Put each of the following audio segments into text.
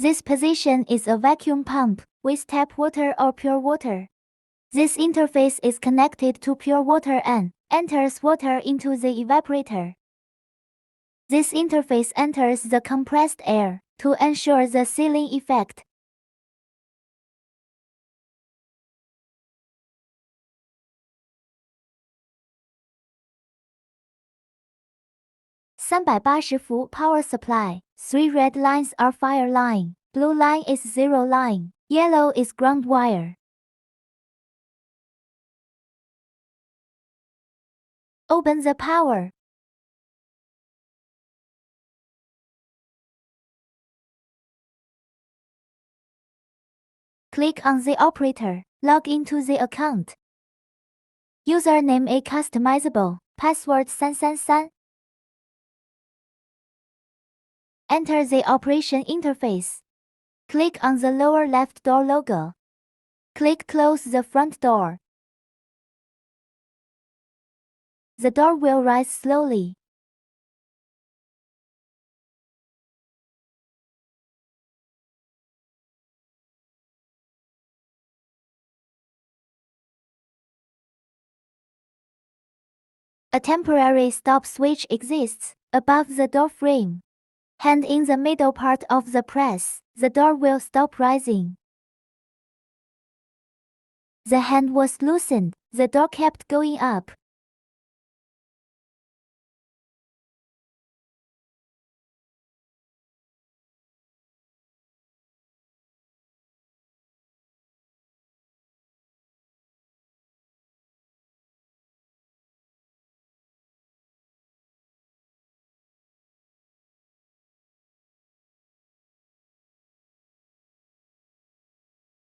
This position is a vacuum pump with tap water or pure water. This interface is connected to pure water and enters water into the evaporator. This interface enters the compressed air to ensure the sealing effect. .380V power supply. 3 red lines are fire line, blue line is zero line, yellow is ground wire. Open the power. Click on the operator. Log into the account. Username a customizable. Password 333. Enter the operation interface. Click on the lower left door logo. Click Close the front door. The door will rise slowly. A temporary stop switch exists above the door frame. Hand in the middle part of the press, the door will stop rising. The hand was loosened, the door kept going up.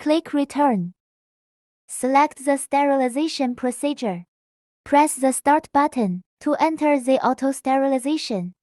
Click Return. Select the sterilization procedure. Press the Start button to enter the auto sterilization.